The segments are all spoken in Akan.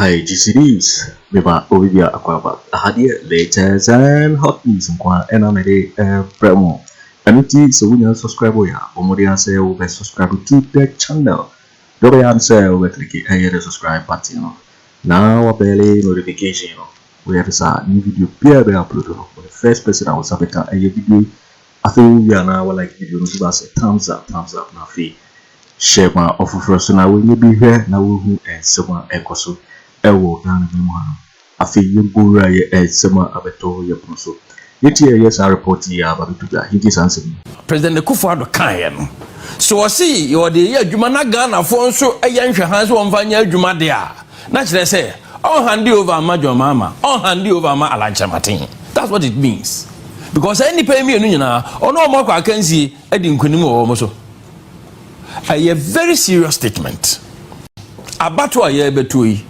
Hi, GCDs. Meba Bawumia Akwaba. Hadia latest and hot news and I'm a promo. And so we subscribe ya. Omodia say we subscribe to the channel. Double answer we click the subscribe button. Now a belly notification. We have a new video be uploaded. For the first person I was a video. I think we are now like video give us a thumbs up now fee. Share my offer for us now when you be here now who and someone echo ewo dan bi mu ha afi yegura ye esema abeto ye proso yeti yes a report ya ba bituga hiti sansem President Akufo Addo kan no so o si yo de ye adwuma na Ghana fo nso eye nhwe so mfanya adwuma de a na kire say on hand over amajo mama on hand over ama alanchamatan. That's what it means, because any pay me enu nyina ono omo kwa kansi edi nkonim wo mo so a very serious statement abato aye beto yi.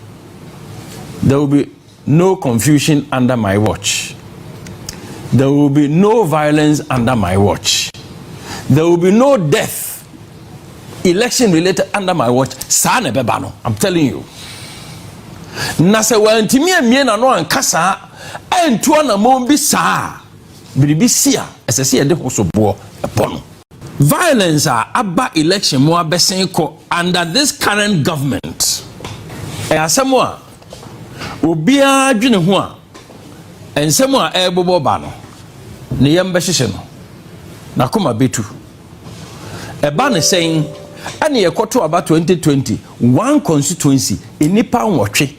There will be no confusion under my watch. There will be no violence under my watch. There will be no death, election related under my watch. Sane bebano, I'm telling you. Nase wa ntimi amie na no ankasa entu na mombi saa biribisia esese ye de hosobo epono. Violence aba election mo abesen ko under this current government. Asamoa obia adwene ho a ensem a ebobo ba no ne yembe hyehye no na koma betu eba ne sen ane yekoto aba 2020 one constituency enipa nwotwe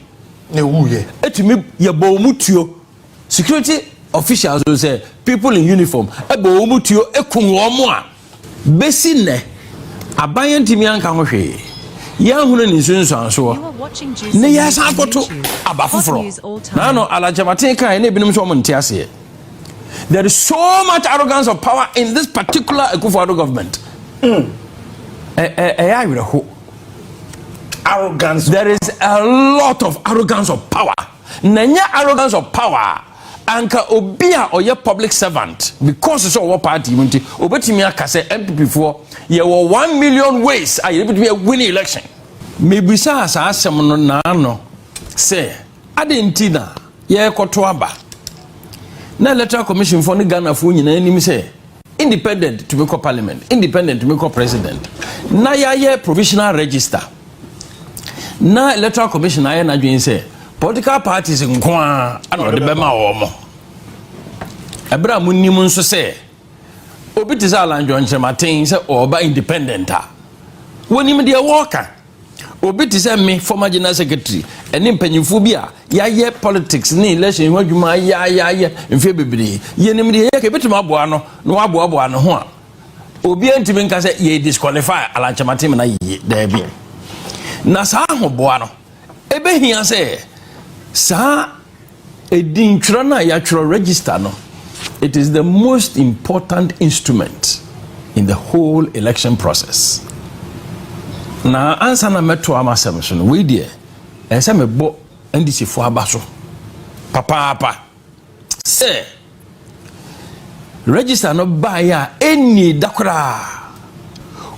ne wuye etumi ye Bawumia security officials will say people in uniform Bawumia ekunwo a besi ne abaye ntimi anka ho hwe ya hunu ni sunsanso ne ya san foto abafoforo na no alajamaten kan na ebinim so mo ntiase. There is so much arrogance of power in this particular Akufo Addo government. Arrogance. There is a lot of arrogance of power. Nanya arrogance of power anka obia oye public servant because so what party munti obetimi aka say NPP for ye 1 million ways I be win election. Maybe sa asem no na no say adentina ye koto aba na electoral commission for Ghana for nyina anim say independent to make parliament, independent to make president. Na ye provisional register. Na electoral commission aye na dwen say political parties nkwa ana de bema omo ebra munnim nso se obi ti za lanjo nchematen se oba independent a wonim de worker obi ti se me former general secretary eni mpanyimfo bi a yaye politics ni election ho adwuma ya mfe bebre yenim de ye ka betima aboa no no aboa no ho a obi antimi nka se ye disqualify alanchematen na ye da bi na sa ho boa no ebe hia se sa edin twra na ya twra register no. It is the most important instrument in the whole election process. Na ansa na meto amasem so no we die ense me bo ndisi fo abaso papa say register no ba ya eni dakora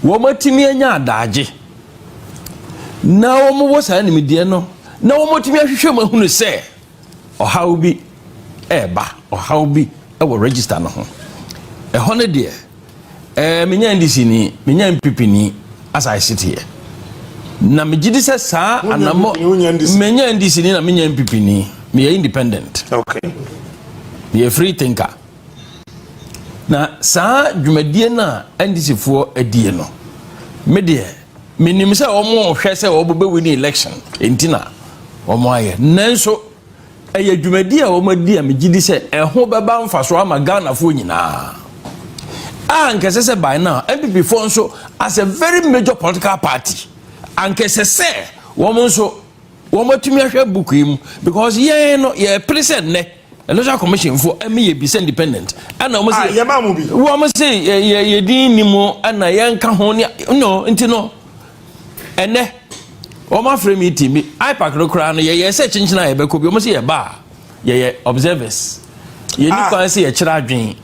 wo matimi anya adaje na wo mo wo sa ni die no na wo matimi ahwehwe mahunu say ohaw bi eba ohaw bi ewo register no ho ehone de menya ndisi ni menya NPP ni as I sit here na mejidi se sa anamo menya ndisi ni na menya NPP ni me independent. Okay, me free thinker na sa dwumadie na ndisi fo adie no me de minim se omo hwe se obobe win election entina omo aye nanso eye dwumadi a omadi a megidi se eho beba mfaso ama Ghana fo nyina ankese se by now NPP fo nso as a very major political party ankese se womonso womotumi ahwe buku im because ye no ye president ne electoral commission fo eme ye be independent ana omo se ye mamu bi womo se ye din nimu ana ye nka ho no ntino ene Oma frame meeting me I pack no crown ye say chinchina ye beko bi omo say ye ba ye observers ye ni kwan say ye kira adwen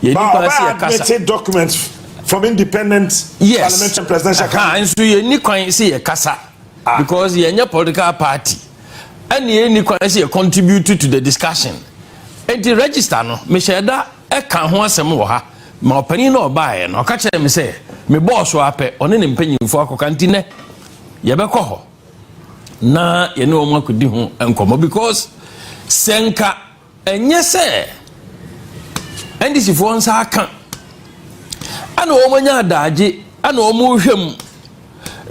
ye ni kwan say ye kasa documents from independent parliamentary presidential and so ye ni kwan say ye kasa because ye nya political party any kwase contribute to the discussion. Enti register no me sheda e kan ho asem wo ha ma opani na obae no ka kire me say me boss ape one ne mpanyimfo akoka ntine ye be kɔ ho na ye ne omo akodi ho enkomo because senka enye se ndc fo nsa aka ana omo nya adaje ana omo hwem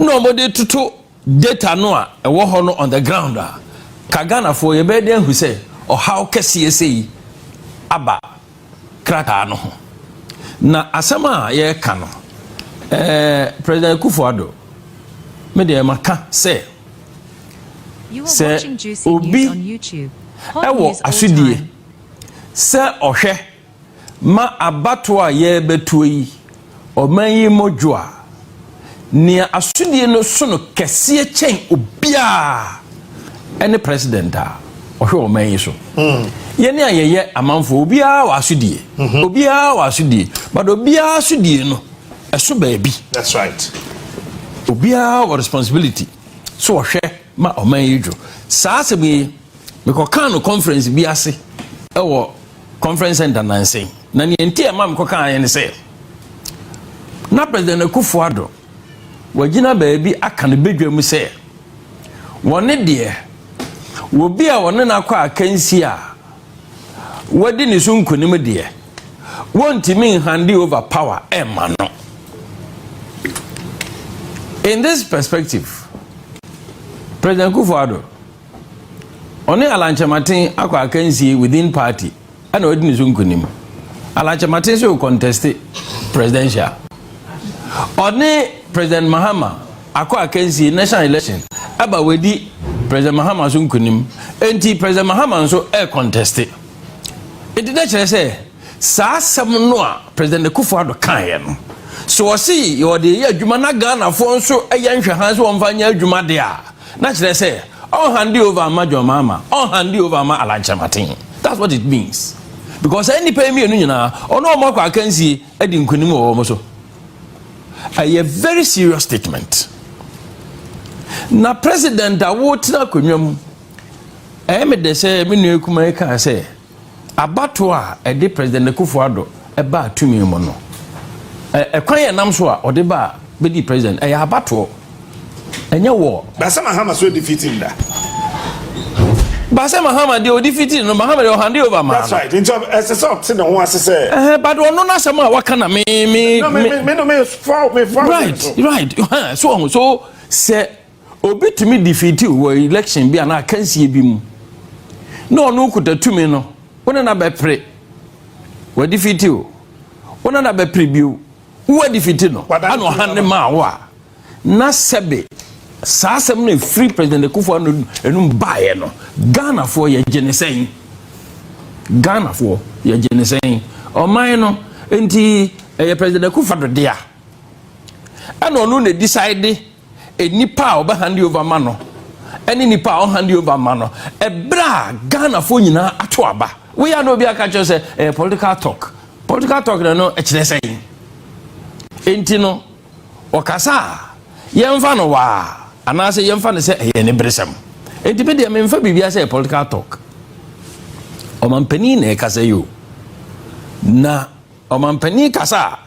na omo de tutu data no a ewo ho no on the ground a kagana fo ye be de hu se o how kese sei aba kraka no ho na asema ye ka no President Akufo Addo me de maka say you are watching Juicy News on YouTube. Ewo asudie se ohwe ma abato a ye betuo yi oman yi modwo a ne asudie no so no kese chen obia ene president a ohwe oman yi so ye ne ayeye amanfo obia wa asudie obia wa asudie but obia asudie no eso baabi. That's right. Obia wa responsibility so ohwe ma oman yi dwo saa se bi me ko kan no conference bi ase ewo conference center nansen na ne enti e ma me ko kan ye ne se na president Akufo Addo wagina baabi aka ne bedwam se wone de wo bi a wone na akwa akansi a wadi ne so nkonim de wonti min hand over power e ma no. In this perspective, President Akufo Addo oni alanchamatin akwa akansi within party ana wadi ne so nkonim alanchamatin so contest presidential oni President Mahama akwa akansi national election aba wadi President Mahama so nkonim enti President Mahama so contest it did actually say sa asem no a President Akufo Addo kan ye no so o si yo de ye adwuma na Ghana fo nso nhwe han so won nya adwuma de a na kire say on hand over Majo Mama, on hand over Alanchamatin. That's what it means. Because any pay me nyina ono mo kwa kansi edi nkunim wo mo so. A very serious statement. Na president awotina konwam me de say me nu ekuma ka say abato a edi president Akufo Addo e ba tumi mo no. Kwan ye nam so a ode ba be di president abato enye wo Basa Mahama so defeating that. Basa Mahama de defeating no Mahama de hand over man. That's right. Into as a sort of one say. But ono na sama waka na me fall. Right. So say obetimi defeat wo election bi na kansie bi mu. No no kutatumi no. Wona na be pre. We defeat you. Wona na be preview. We defeat no. Ano hande ma wa. Na sebe sa asem no free president Akufo Addo enum bae no Ghana for ye genesen o man no enti president Akufo Addo dia ano no ne decide nipa oba hand over ma no eni nipa o hand over ma no bra Ghana for nyina ato aba we are no be aka cho say political talk no e kire sen enti no okasa yemfa no wa anase yemfa ne se ye ne bresam enti be de memfa bibia se political talk o mampani ne kasa yo na o mampani kasa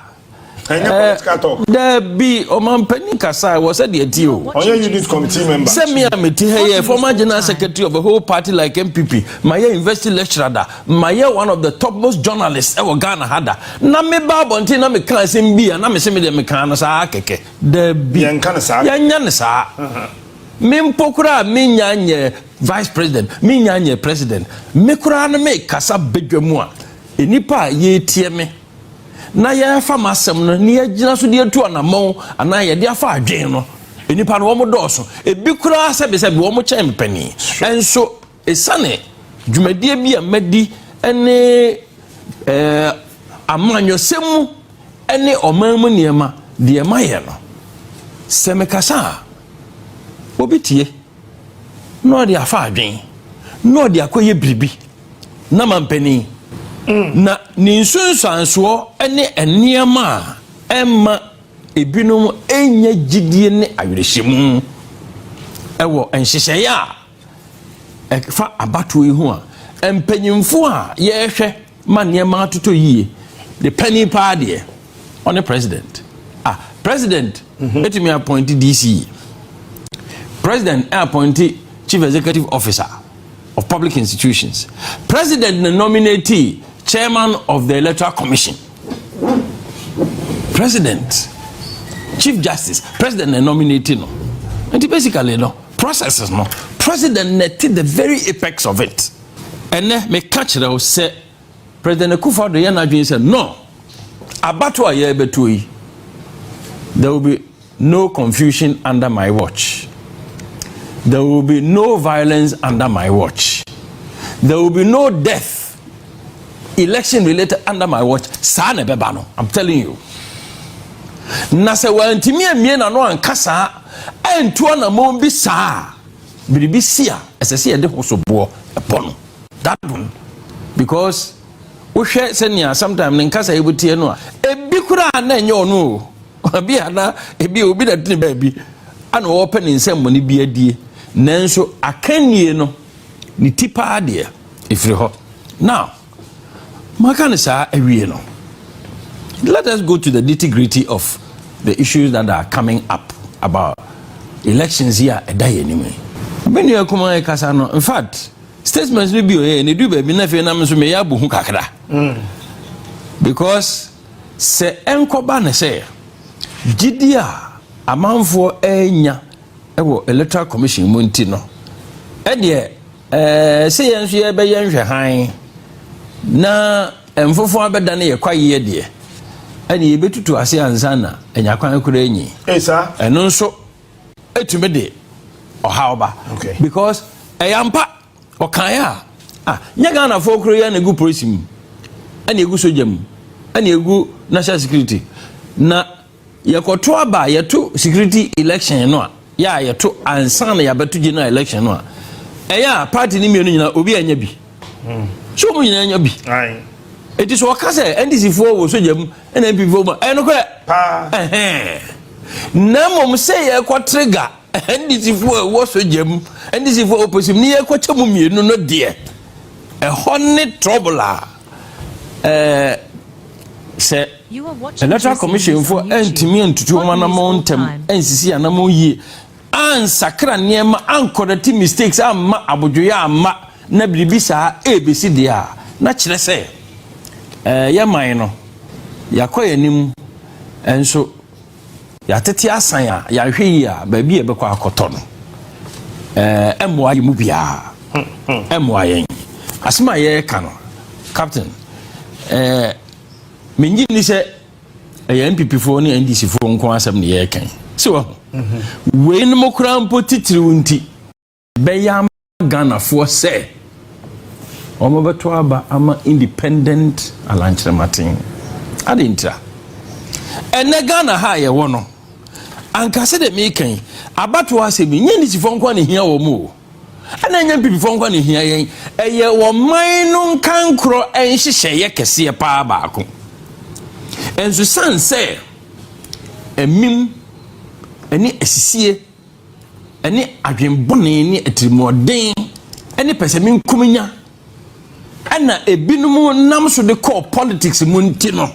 political talk there be o mampani kasa was said the tio on your unit committee member Sammy here former general secretary of the whole party like NPP my university lecturer da my one of the topmost journalists ever Ghana hada na me ba bonti na me kan sem bia na me se me de me kan no sa keke there be yan kan sa yan ne sa me mpokura me nyanye vice president me nyanye president me kura na me kasa bedwamu a enipa ye tie me na ya fa masem no ne agina so de atu anamon ana ye de afa adwen no enipa no wo mo doso ebi kura sebe wo mo kyem pani enso esane dwumadie bi amadi ene amanyosemu ene omamu niema de emaye no seme kasa obitie no de afa adwen no de akoye biribi na mampani na ninsunsanso ene eniema emma ebinom enya gidie ne awerehemu ewo enhyehyeye a fa abatoe ho a empanyimfo a yehwe ma niema atoto yie the penny party on the president president etimi appoint DC president appoint chief executive officer of public institutions president nominate chairman of the electoral commission president chief justice president nominate no and basically no processes no president net the very apex of it and me catch it say president Akufo Addo yana said no abato aye beto yi there will be no confusion under my watch. There will be no violence under my watch. There will be no death, election related under my watch. Sana bebano, I'm telling you. Nase wa ntimi amie na no ankasa entu na mo bi saa biribi sia esese ye de hosobo epono that one because we share senia sometimes nkasa ebutie no a ebi kura na enye ono abi ana ebi obi da tin ba bi ana open nsem mo ni bi adie nanso akanie no ni tipa ade ifiri ho now makane sa awie no let us go to the nitty-gritty of the issues that are coming up about elections here a day anyway. When you come on Casano, in fact, statements will be here and they do be nothing so me yabu kakra. Because se enkoba ne say Gidia amanfo enya ewo electoral commission munti no. E de say yenso ye be yenhwe han na emfofo abeda ne ye kwaye de. Ani yebetutu ase ansa na enyakwan kura enyi sir eno nso etume de ohaoba because eyampa okanya nyaga na fo kura ya na egu police mu ani egu soja mu ani egu national security na yekoto aba yeto security election no a ya yeto ansa na yabetu general election no a eya party ni mienu nyina obi anya bi so mu nyina anya bi it is what say NDC for wo so jam NPP for ma no kwe pa na mom say e ko trigger NDC for wo so jam NDC for opposition ni e ko chemu mienu no de e honey trouble say electoral commission for entimi entutu mana montem ensisi anamo yi ansakra niema ankorati mistakes amma abodwoya amma na biribisa ebesi dia na kire say ya man no yakoye nim enso ya tete asan ya hwe yi a ba bi e bekọ akoto no emwa yi mu bia emwa yen asema ye ka no captain menyi ni se NPP fo ni NDC fo nko asem ne ye kan se wo we ni mokura mpo titiri unti be ya Ghana fo se omo beto aba ama independent Alankyeremanteng adintra ene Ghana ha ye wo no anka se de me kan abato asemi nyeni sifo nkwa ne hia wo mu ana nya pipifo nkwa ne hia yen eye wo man no nkankro enhyehye ye kese pa baako enso sanse emim eni asisie eni adwenbone ni etrimoden eni pesemin kuminya ana ebinum nam so de call politics munti no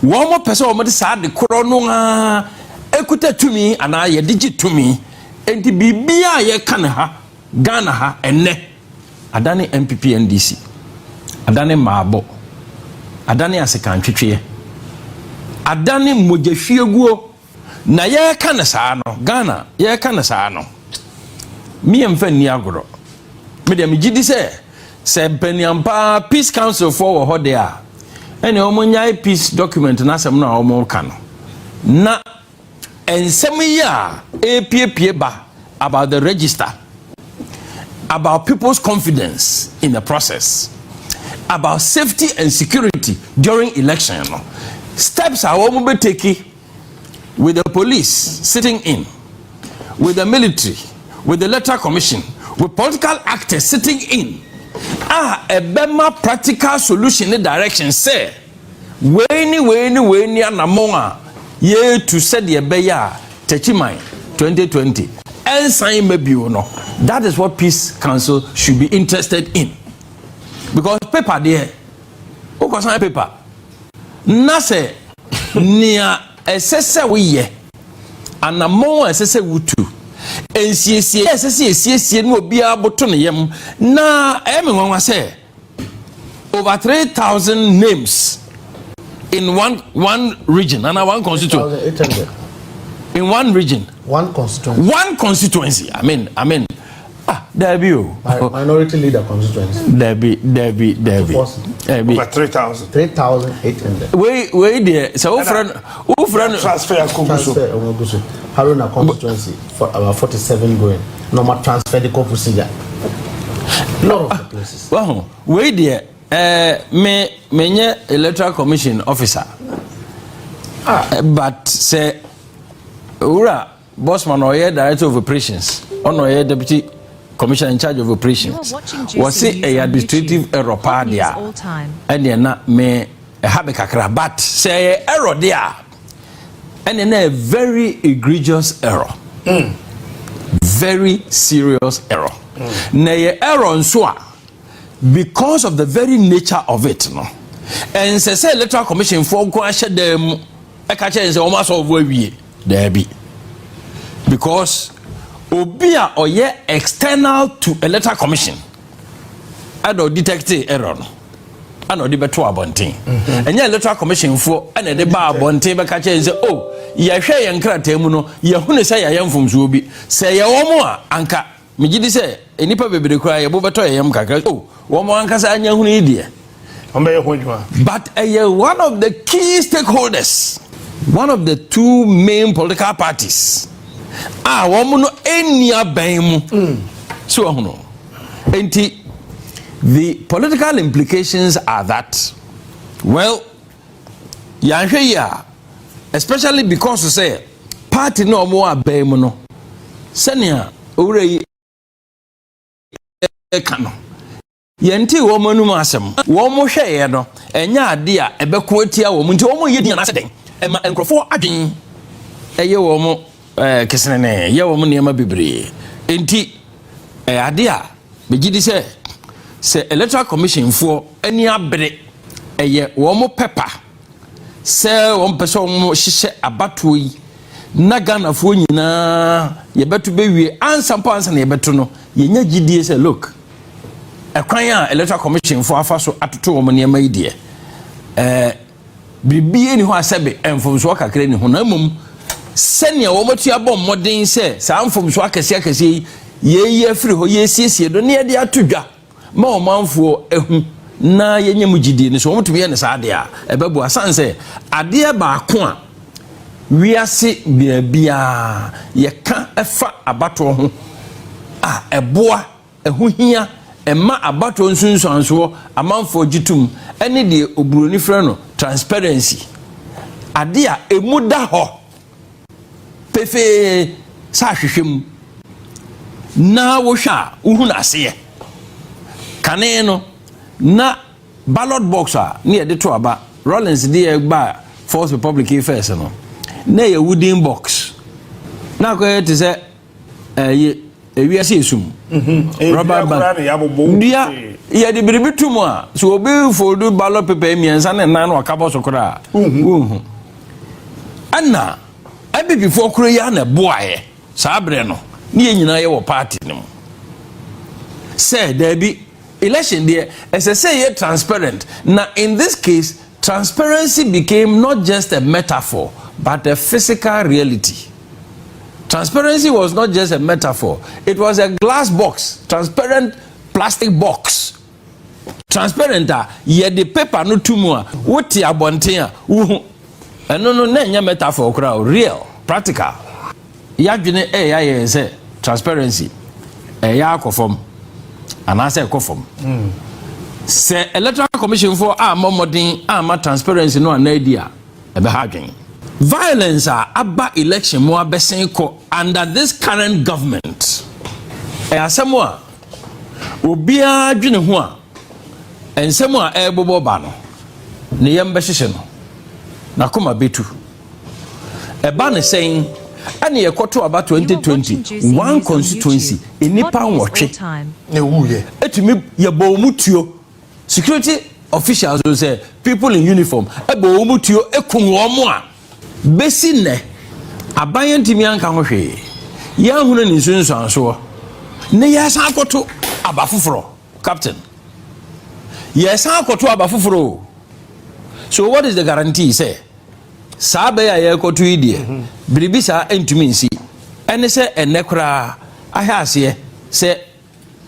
wo mo pese wo mo de sa de koro no a ekuta tumi ana ye digitumi enti bibia ye kan ha Ghana ha enne adane NPP NDC adane maabo adane asekantwetwe adane mogahwieguo na ye kan sa no Ghana ye kan sa no mi emfa ni agoro me de me gidi se Peniampa Peace Council for wo de a ene omunyai peace document na asem na omo ka no na ensem yi a epiepie ba about the register, about people's confidence in the process, about safety and security during election. Steps are all be taken with the police sitting in, with the military, with the electoral commission, with political actors sitting in. A bema practical solution in direction say weni anamonga ye to set the beya techimai 2020 ensign maybe or no. That is what Peace Council should be interested in. Because paper there, who can sign paper? Nase near a we ye, and a more as wutu. And CSC no be able to name. Na everyone was say over 3,000 names in one region and one constituency. In one region, one constituency. I mean. There be minority leader constituency. There be. Over 3,000. 3,800. Wait there. So who friend transfer Ogusu. Haruna constituency for about 47 going. Normal transfer the procedure. Lot of the places. Well, wait there. Me electoral commission officer. But say Ura Bossman or director of operations. Or deputy commissioner in charge of operations. Was it a administrative error padia? And then not me have a kakra, but say error there. And then a very egregious error. Very serious error. Nay error so because of the very nature of it, no. And say electoral commission for go share them I catch and say almost of where we there be. Because Obia or ye external to electoral commission. I don't detect error. I know the better abonting. And ye electoral commission for and the bar abonting but catch and say, oh, ye share and crat temuno, ye who say I am from Zubi. Say ye more anka. Mijidi say, any paper be cry about better I am kaka. Oh, one more anka say anya huni idea. But one of the key stakeholders, one of the two main political parties. Woman no enya baimu. So no. The political implications are that, well, especially because you say party no more baimu no. Senia ure kano. Yenti woman no masem. Woman share no. Enya adia ebekuetia woman. Nti woman yedi na seden. Ema enkrofo adwen. Eye woman Kisene, ya woman near my bibre. Enti, idea, begidi say electoral commission for any abre, a ye womo pepper. Say one person shishe abatui, nagana for na ye better be and some pants and ye better no. Ye gidi say, look, a crying electoral commission for a faso at 2 woman near my dear. Be any who has said and from Swaka Crane Honamum. Senior womotia bom modern say some from so akese ye free ho ye siesie do ne de atodwa ma o manfo ehu na ye nyamugidi ni so womoto ye ne sa de a ebebu asan say ade ba ko a wiase bia ye ka efa abato ho eboa ehu hia emma abato nsunsuanso amanfo gitum ene de oburoni frɛ no transparency ade a emuda ho pefe sa hwehwem na wo hwa uhun ase kane no na ballot box a ne de to aba Rollins de ba First Republic first no na ye wooden box na ko te se wi ase esum rubber band dia ye de biribitum a so obi fold ballot paper miensa na na no akabo so kora anna ebe before kuro ya na boae sabre no ne nyina ye wo party no say there be election there as I say transparent. Now in this case transparency became not just a metaphor but a physical reality. Transparency was not just a metaphor, it was a glass box, transparent plastic box. Transparent ye the paper no tumu a woti abonten a no na metaphor kra real practical yadwene ya say transparency ya akofom anase ekofom say electoral commission for modern transparency no anadia ebe hadwen violence aba election mo abesen ko under this current government asemo a obia dwene ho a ensemo a ebobo ba no ne yembe hyehye no na koma betu eba ne sen and ye koto about 2020 one constituency enipa nwotwe ne wuye etumi ye bawumutuo security officials will say people in uniform bawumutuo ekun omo a besi ne aban ntimi anka ho hwe ya hunu ni nsunsuanso ne ya san koto abafufuro captain yes akoto abafufuro. So what is the guarantee say sabe ya yekoto idie biribi sa entumi nsi ene se enekra ahase say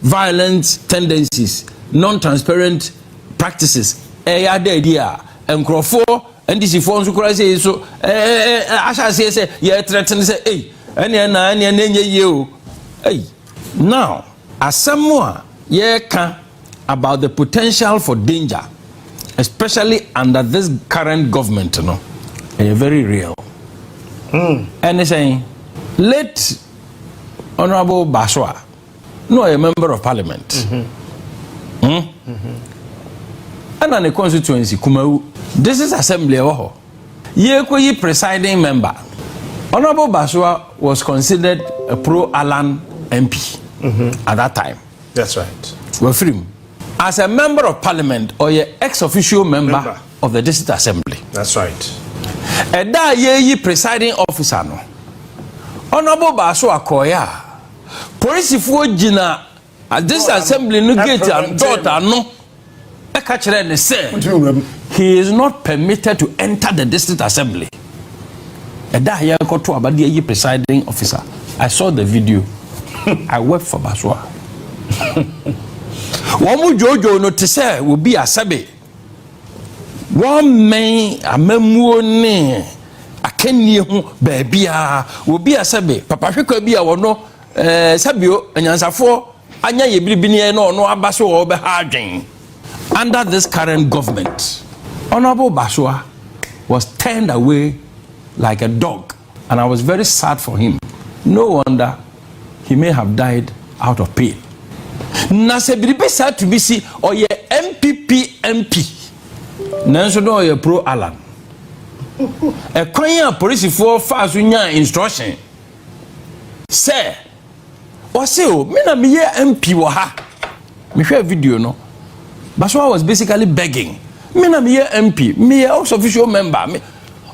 violent tendencies non-transparent practices ya da idea enkrofo ndc fo nso kura say so ahase say ye threaten say ene na enye ye o now asemwa ye ka about the potential for danger, especially under this current government, you know, very real. And saying, let Honorable Baswa, no, a member of parliament, and on the constituency, Kumau, this is assembly, ye presiding member. Honorable Baswa was considered a pro-Annan MP at that time. That's right. We're free. As a member of parliament or your ex-official member of the district assembly. That's right. And that ye presiding officer no. Honorable Baso Akoya. Police for Gina at this assembly no gate and daughter no. Ekachere say he is not permitted to enter the district assembly. And that ye koto abadi ye presiding officer. I saw the video. I wept for Baswa. Wamu Jojo no te say will be a sabe. One may a memuo ne akeni hu baabia will be a sabe. Papa hwekwa bia wo no sabio anyansafo anya ye biribini no abaso wo be ha adwen. Under this current government, Honorable Baswa was turned away like a dog, and I was very sad for him. No wonder he may have died out of pain. Na se biribe sa to be see or ye NPP MP nanso no ye pro Alan e kwan a police for fast nya instruction say o se o me na me ye MP wo ha me hwe video no Baswa was basically begging me na me ye MP me ye official member me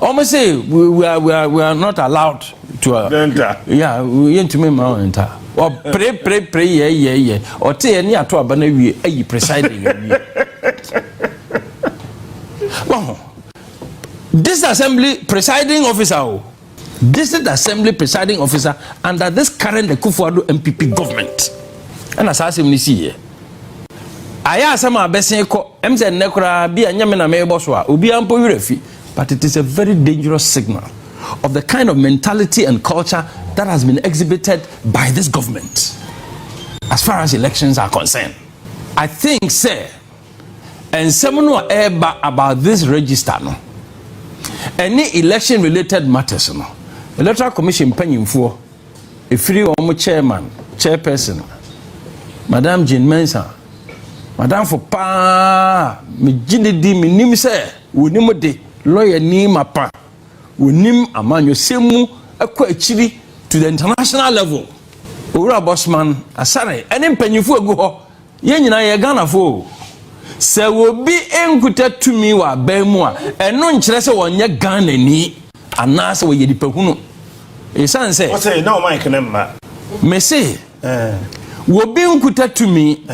almost say we are not allowed to enter. Yeah, we ain't to me ma enter. Or pray yeah or te any ato abana wie ayi presiding wie. Wow. This assembly presiding officer under this current Akufo Addo NPP government. And as assembly see here. Aya sama abesen ko emze nekura bi anyame na me boso a obi ampo wirefi, but it is a very dangerous signal of the kind of mentality and culture that has been exhibited by this government as far as elections are concerned. I think, sir, and someone who ever about this register, no, any election related matters, no, electoral commission penny for a free chairperson, Madame Jean Mensa, Madame for me jinidi me nimse, unimode, lawyer ni mapa. Unim amanyo semu akwa achiri to the international level. Owura Bosman asare ene mpanyifo agu ho ye nyina ye Ghana fo se obi enkuta tumi wa bamu a eno nkyere se wonye Ghana ni anase wo ye dipahunu esan se what say no mic nemma me say obi enkuta tumi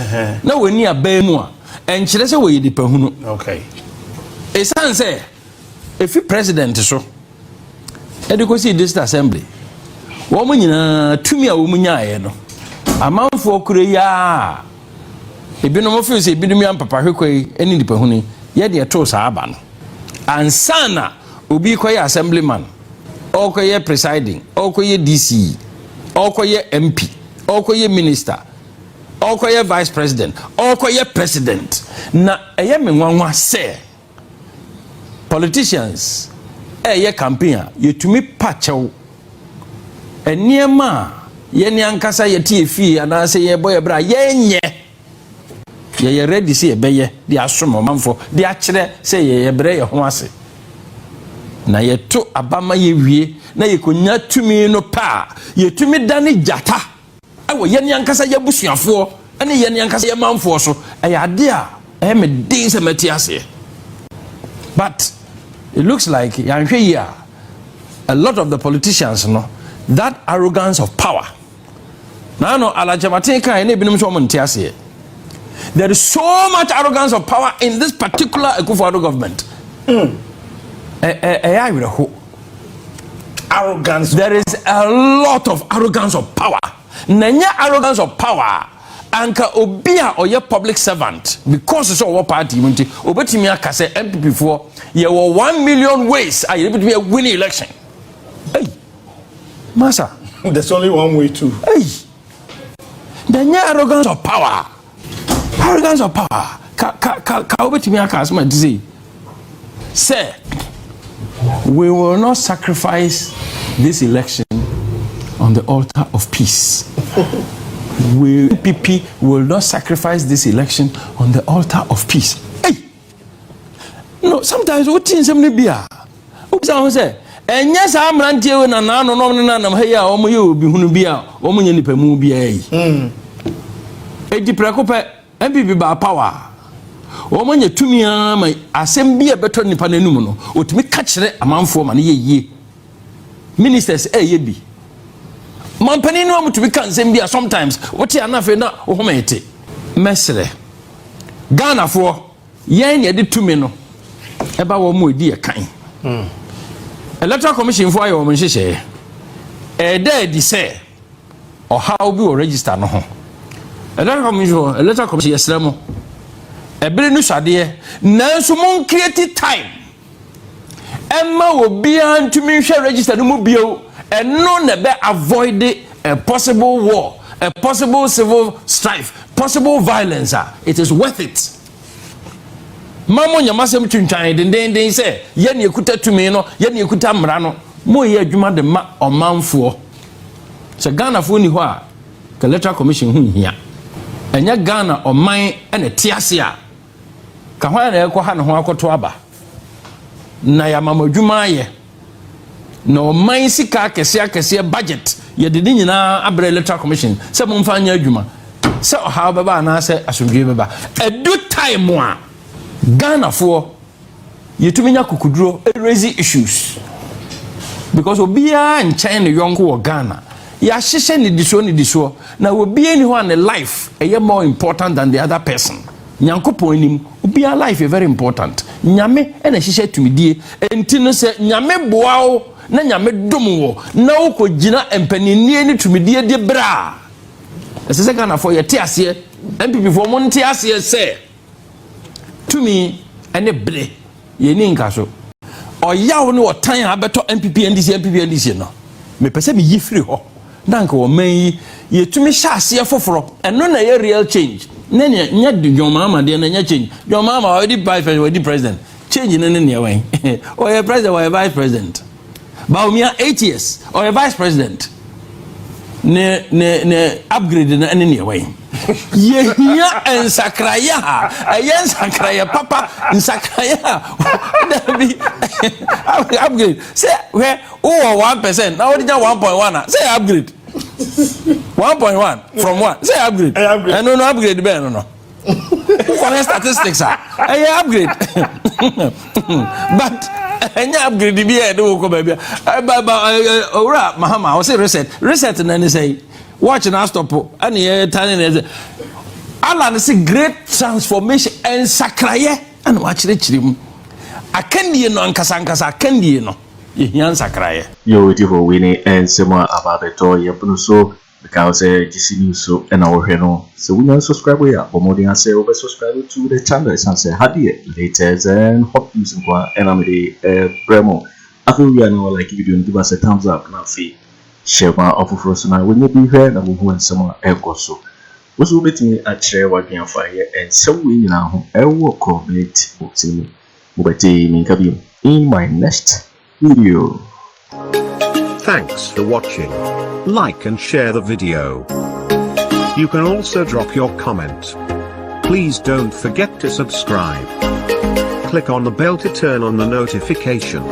na woni abamu a enkyere se wo ye dipahunu. Okay, esan se efi president so Edukosi district assembly. Woman nyina tumi a womunyae no. Amanfo kure ya. Ebinom ofio se ebinom ya papa hwekwai eni dipahuni ye de to sa aba no. Ansana obi koye assemblyman, okoye presiding, okoye DC, okoye MP, okoye minister, okoye vice president, okoye president. Na eye menwanwa se politicians ye campaign ye tumi pachew eniema ye ni ankasa ye tie fi anase ye boy bra ye nye ye ready say ye beye de asomo manfo de akire say ye bre ye ho ase na yeto abama yewie na yekonya tumi no pa yetumi dane jata awo yene ankasa yabusuafo ene yene ankasa yemanfo so ayade a me dey se metiase. But it looks like yanhwe here a lot of the politicians no that arrogance of power now no alajamate kan na ebinim so mtiase. There is so much arrogance of power in this particular Akufo Addo government. Arrogance. There is a lot of arrogance of power. Nanya arrogance of power. Anka obia or your public servant because it's our party. Obetimi aka say NPP for you were 1 million ways are able to be a winning election. Hey, Massa. There's only one way too. Hey, nanya arrogance of power. Arrogance of power. Ka obetimi aka asma say. Say, we will not sacrifice this election on the altar of peace. We NPP will not sacrifice this election on the altar of peace. Hey, no. Sometimes what things somebody be a. What say? And yes, I'm not here when I'm not here. Omo you be hunu be a. Omo nyani pe mu be a. Edi prekope NPP ba power. Omo nya tumi ama asem bi e beto nipa nanum no. Otumi ka kire amanfo ma ne ye. Ministers ye bi. Mampani no to be can sometimes what ya na fe na wo homete mesre Ghana for yen ye de tumi no eba wo mo edi e kan Electoral Commission for ayo mo nhyehyɛ da di say or how be o register no ho Electoral Commission yesra mo ebere no swade nanso mon create time emma obi an tumi hwɛ register no mu bio and none never avoid a possible war, a possible civil strife, possible violence. It is worth it. Mamo nyamasem twintwan den say ye ne ekuta tumi no ye ne ekuta mra no mo ye adwuma de ma omanfo. Se Ghana fo ni ho a Electoral Commission hu hia. Enya Ghana oman ene tiase a ka ho na ekọ ha ne ho akoto aba. Na ya mamadwuma ye no man sika kese budget ye de nyina abre Electoral Commission se mo mfa anya adwuma se oha baba na se asomdwe baba edu time a Ghana for yetumi nya kokuduro raise issues because obia in China yonko wo Ghana ya hyehyɛ ne diso na obia ni ho an life eye more important than the other person nyankopon nim obia life is very important nyame ena hyehyɛ tumidie enti no se nyame boawo na nyame domo na ukogina empanini ni tumidie de bra esese Ghana for ye tiase NPP for mon tiase se tumi ene bre ye ni nka so oyawo ne otan abeto NPP NDC no me pese me yifiri ho na nka wo man yi ye tumi hyase foforo eno na ye real change na nya de Jomama de na nya change Jomama already president change ne ne wen o ye president or vice president Bawumia 8 years or a vice president ne upgrade na ne way ye hia ensakraya ayen sakraya papa ensakraya be upgrade say where 1% now only 1.1 say upgrade 1.1 from what say upgrade no upgrade be no for statistics upgrade but any upgrade be here do ko baby ora mahama I say reset na ni say watch na stop and ye tani na ala say great transformation and sakraye and watch the chirim akandie no ankasa akandie no ye hian sakraye yo tifo winning and sema about the toy yepno so because GC News so and our channel so we subscribe here or more than say over subscribe to the channel and say hadi latest and hot news and I'm the Bremo I feel we are now like video and give us a thumbs up now fee share my offer for us now when you be here and we'll some echo so what's with me at share what Gyamfi and so we now I will comment in my next video. Thanks for watching. Like and share the video. You can also drop your comment. Please don't forget to subscribe. Click on the bell to turn on the notification.